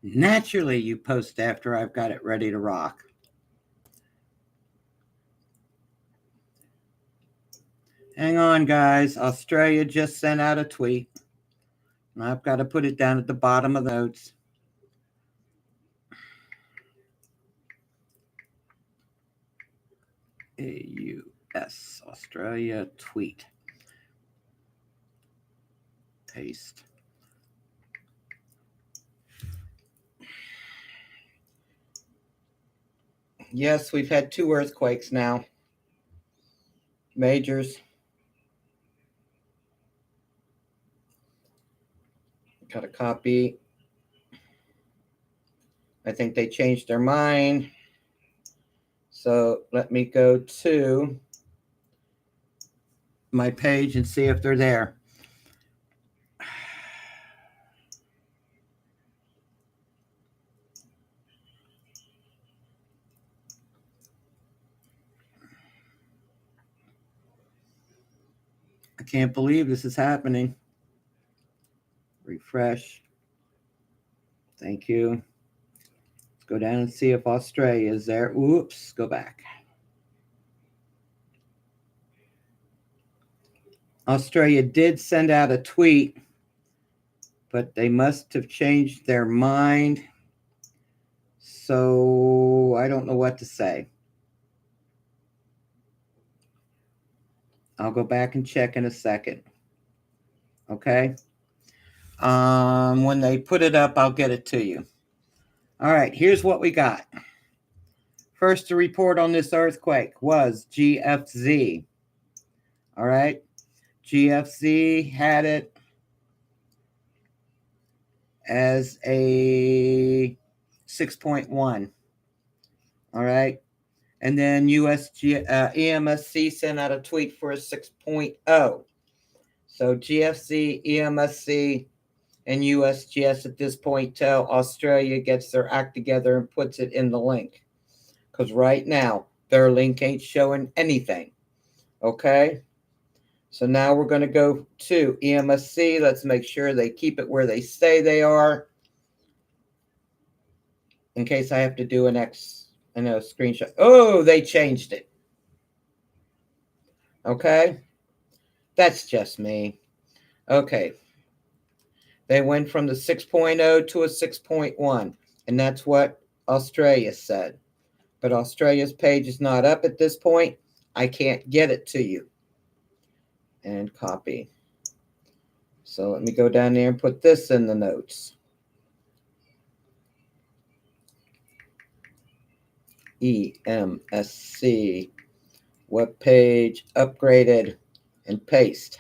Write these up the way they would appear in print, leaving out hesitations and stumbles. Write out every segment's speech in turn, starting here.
Naturally, you post after I've got it ready to rock. Hang on, guys. Australia just sent out a tweet. And I've got to put it down at the bottom of the notes. AUS, Australia tweet. Paste. Yes, we've had 2 earthquakes now. Majors. Got a copy. I think they changed their mind. So let me go to my page and see if they're there. I can't believe this is happening. Refresh. Thank you. Let's go down and see if Australia is there. Oops, go back. Australia did send out a tweet, but they must have changed their mind. So I don't know what to say. I'll go back and check in a second. Okay. When they put it up, I'll get it to you. All right, here's what we got. First to report on this earthquake was GFZ. All right. GFZ had it as a 6.1. All right. And then EMSC sent out a tweet for a 6.0. So GFC, EMSC, and USGS at this point till Australia gets their act together and puts it in the link. Because right now, their link ain't showing anything. Okay? So now we're going to go to EMSC. Let's make sure they keep it where they say they are. In case I have to do an screenshot. Oh, they changed it. Okay? That's just me. Okay. They went from the 6.0 to a 6.1. And that's what Australia said. But Australia's page is not up at this point. I can't get it to you. And copy. So let me go down there and put this in the notes. EMSC web page upgraded and paste.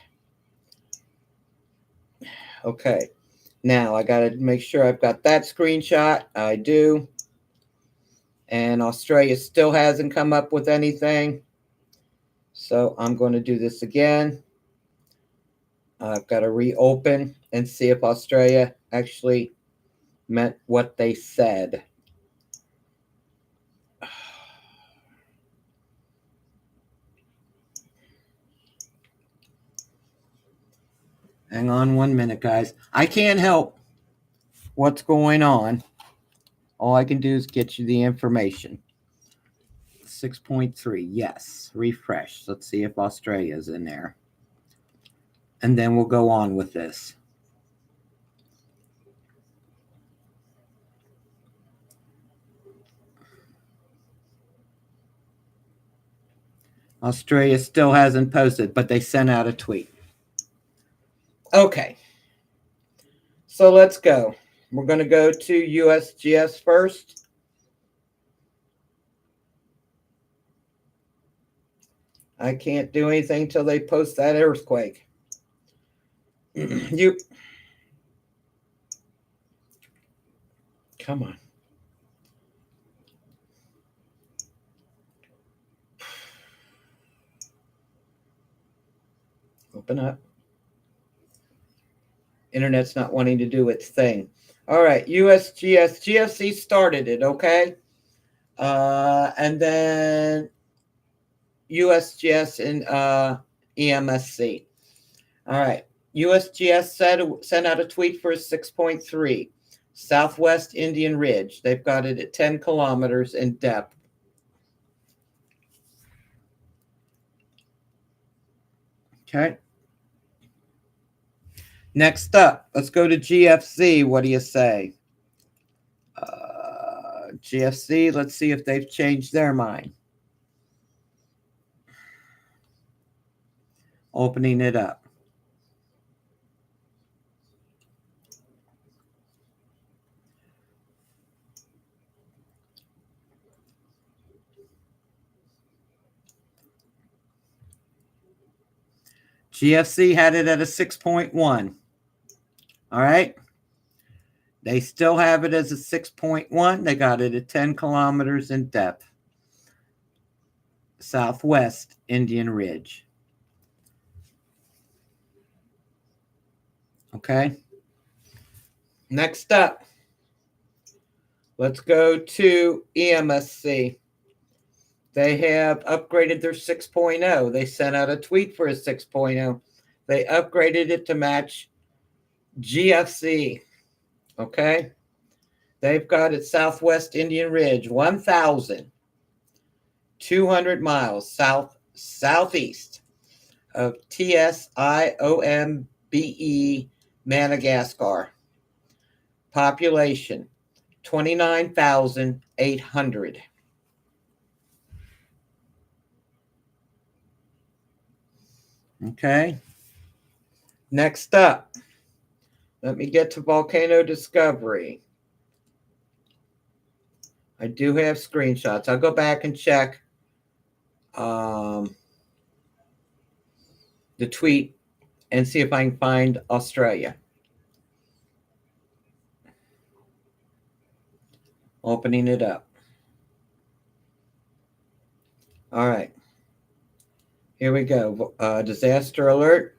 Okay. Now I got to make sure I've got that screenshot. I do. And Australia still hasn't come up with anything. So I'm going to do this again. I've got to reopen and see if Australia actually meant what they said. Hang on 1 minute, guys. I can't help what's going on. All I can do is get you the information. 6.3, yes. Refresh. Let's see if Australia's in there. And then we'll go on with this. Australia still hasn't posted, but they sent out a tweet. Okay. So let's go. We're going to go to USGS first. I can't do anything till they post that earthquake. Come on. Open up. Internet's not wanting to do its thing. All right, USGS. GFC started it, okay? And then USGS and EMSC. All right. USGS sent out a tweet for 6.3. Southwest Indian Ridge. They've got it at 10 kilometers in depth. Okay. Next up, let's go to GFC. What do you say? GFC, let's see if they've changed their mind. Opening it up. GFC had it at a 6.1. All right. They still have it as a 6.1. They got it at 10 kilometers in depth. Southwest Indian Ridge. Okay. Next up, let's go to EMSC. They have upgraded their 6.0. They sent out a tweet for a 6.0. They upgraded it to match GFC. Okay. They've got it Southwest Indian Ridge, 1,200 miles southeast of TSIOMBE, Madagascar. Population, 29,800. Okay. Next up, let me get to volcano discovery. I do have screenshots. I'll go back and check the tweet and see if I can find Australia. Opening it up. All right. Here we go. Disaster alert.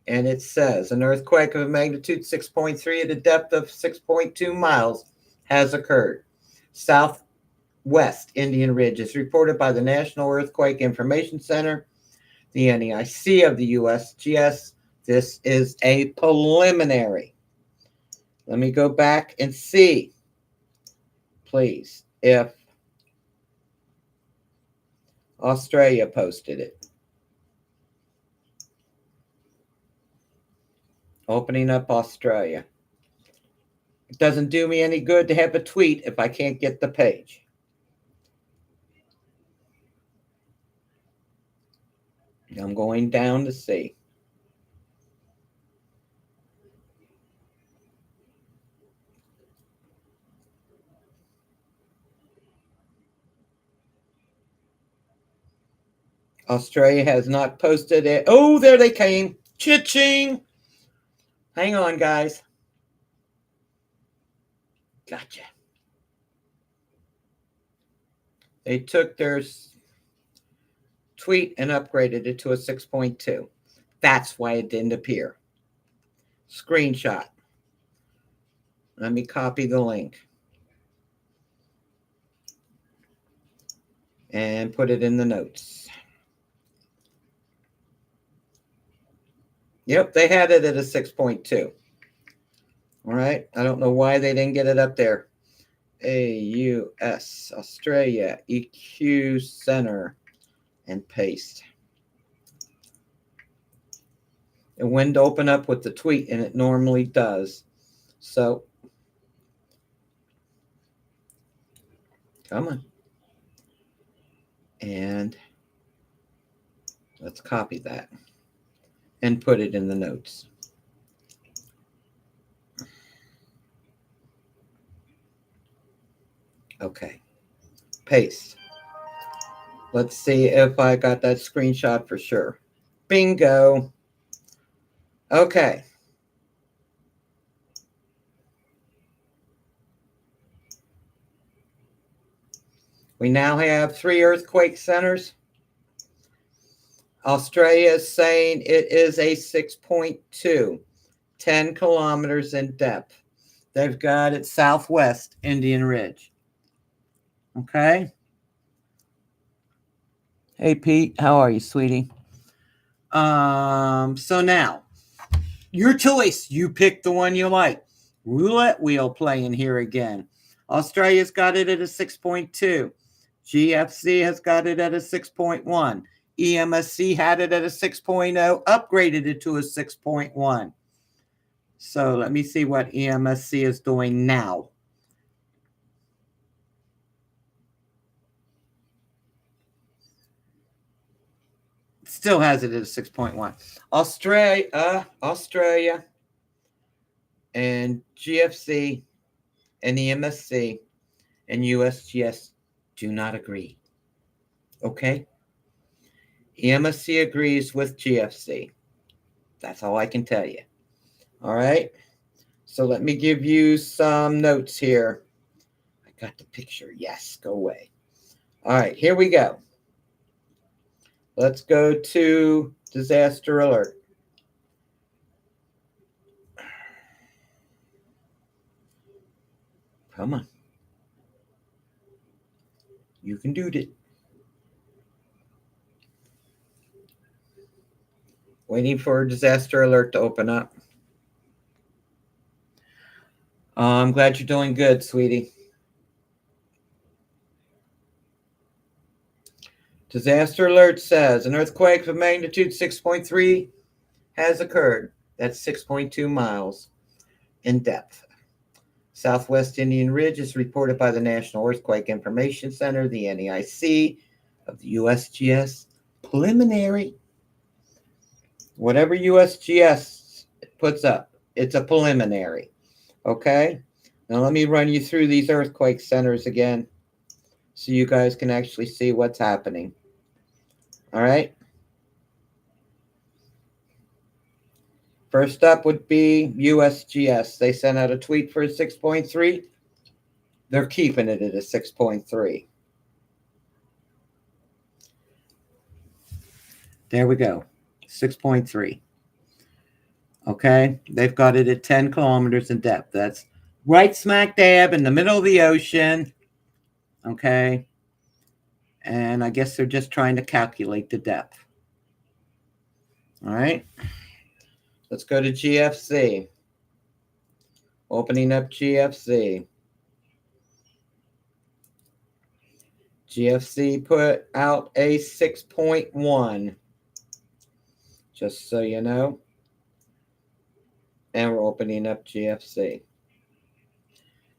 And it says an earthquake of a magnitude 6.3 at a depth of 6.2 miles has occurred. Southwest Indian Ridge is reported by the National Earthquake Information Center, the NEIC of the USGS. This is a preliminary. Let me go back and see, please, if Australia posted it. Opening up Australia. It doesn't do me any good to have a tweet if I can't get the page. I'm going down to see. Australia has not posted it. Oh, there they came. Cha-ching. Hang on, guys. Gotcha. They took their tweet and upgraded it to a 6.2. That's why it didn't appear. Screenshot. Let me copy the link and put it in the notes. Yep, they had it at a 6.2. All right. I don't know why they didn't get it up there. AUS, Australia, EQ Center, and paste. It wouldn't open up with the tweet, and it normally does. So, come on. And let's copy that and put it in the notes. Okay. Paste. Let's see if I got that screenshot for sure. Bingo. Okay. We now have 3 earthquake centers. Australia is saying it is a 6.2, 10 kilometers in depth. They've got it Southwest Indian Ridge. Okay. Hey, Pete, how are you, sweetie? So now, your choice. You pick the one you like. Roulette wheel playing here again. Australia's got it at a 6.2. GFC has got it at a 6.1. EMSC had it at a 6.0, upgraded it to a 6.1. So let me see what EMSC is doing now. Still has it at a 6.1. Australia and GFC and EMSC and USGS do not agree. Okay? EMSC agrees with GFC. That's all I can tell you. All right? So let me give you some notes here. I got the picture. Yes, go away. All right, here we go. Let's go to disaster alert. Come on. You can do it. Waiting for disaster alert to open up. I'm glad you're doing good, sweetie. Disaster alert says an earthquake of magnitude 6.3 has occurred. That's 6.2 miles in depth. Southwest Indian Ridge is reported by the National Earthquake Information Center, the NEIC, of the USGS. Preliminary. Whatever USGS puts up, it's a preliminary. Okay? Now let me run you through these earthquake centers again so you guys can actually see what's happening. All right? First up would be USGS. They sent out a tweet for a 6.3. They're keeping it at a 6.3. There we go. 6.3. Okay? They've got it at 10 kilometers in depth. That's right smack dab in the middle of the ocean. Okay? And I guess they're just trying to calculate the depth. All right? Let's go to GFC. Opening up GFC. GFC put out a 6.1. Just so you know. And we're opening up GFC.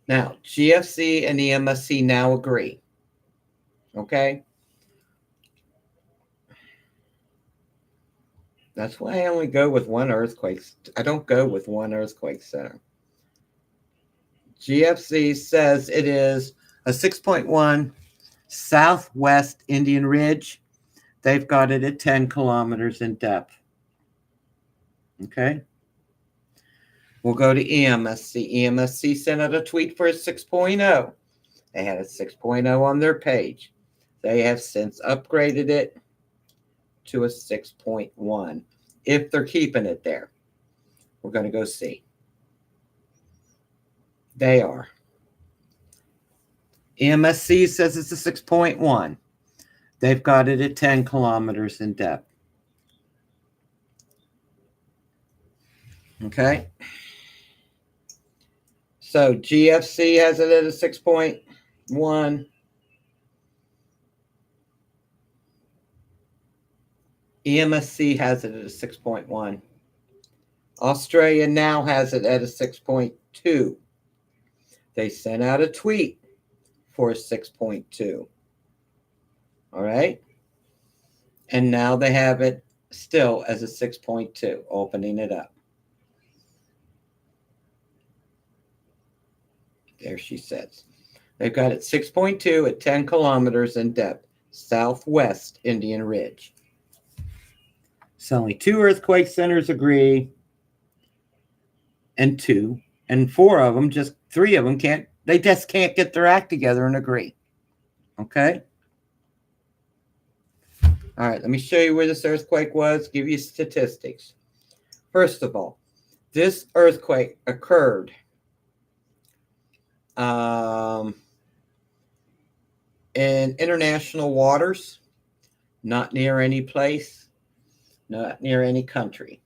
Now, GFC and EMSC now agree. Okay? That's why I only go with one earthquake. I don't go with one earthquake center. GFC says it is a 6.1 Southwest Indian Ridge. They've got it at 10 kilometers in depth. Okay? We'll go to EMSC. EMSC sent out a tweet for a 6.0. They had a 6.0 on their page. They have since upgraded it to a 6.1. If they're keeping it there, we're going to go see. They are. EMSC says it's a 6.1. They've got it at 10 kilometers in depth. Okay. So GFC has it at a 6.1. EMSC has it at a 6.1. Australia now has it at a 6.2. They sent out a tweet for a 6.2. All right. And now they have it still as a 6.2, opening it up. There she says. They've got it 6.2 at 10 kilometers in depth, Southwest Indian Ridge. So only 2 earthquake centers agree, and 4 of them, just 3 of them can't, they just can't get their act together and agree. Okay? All right, let me show you where this earthquake was, give you statistics. First of all, this earthquake occurred in international waters, not near any place, not near any country.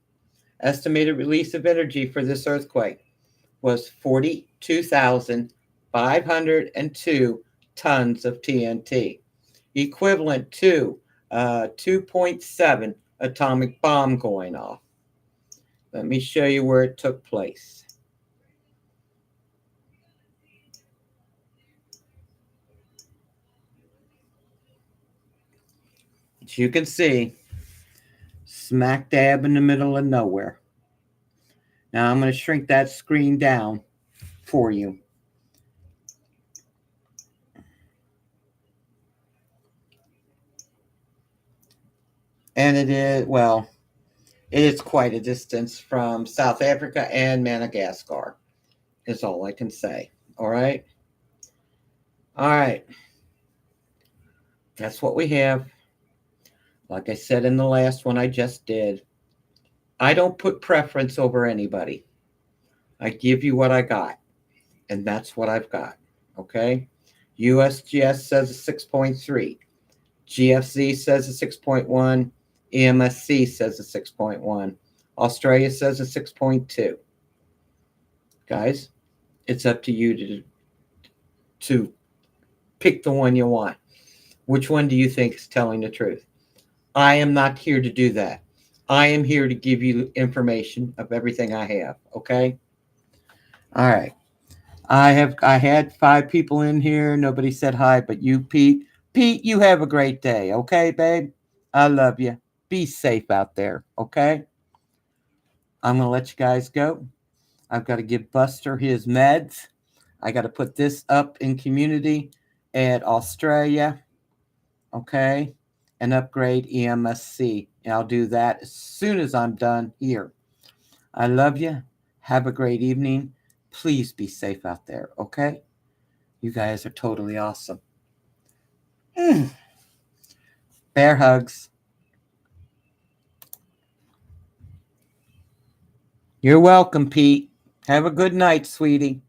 Estimated release of energy for this earthquake, was 42,502 tons of TNT, equivalent to 2.7 atomic bomb going off. Let me show you where it took place. As you can see, smack dab in the middle of nowhere. Now I'm going to shrink that screen down for you. And it is, well, it is quite a distance from South Africa and Madagascar, is all I can say. All right. All right. That's what we have. Like I said in the last one I just did, I don't put preference over anybody. I give you what I got, and that's what I've got. Okay. USGS says a 6.3. GFZ says a 6.1. EMSC says a 6.1. Australia says a 6.2. Guys, it's up to you to pick the one you want. Which one do you think is telling the truth? I am not here to do that. I am here to give you information of everything I have. Okay? All right. I had 5 people in here. Nobody said hi, but you, Pete. Pete, you have a great day. Okay, babe? I love you. Be safe out there. Okay? I'm going to let you guys go. I've got to give Buster his meds. I got to put this up in community at Australia. Okay? And upgrade EMSC. And I'll do that as soon as I'm done here. I love you. Have a great evening. Please be safe out there, okay? You guys are totally awesome. Bear hugs. You're welcome, Pete. Have a good night, sweetie.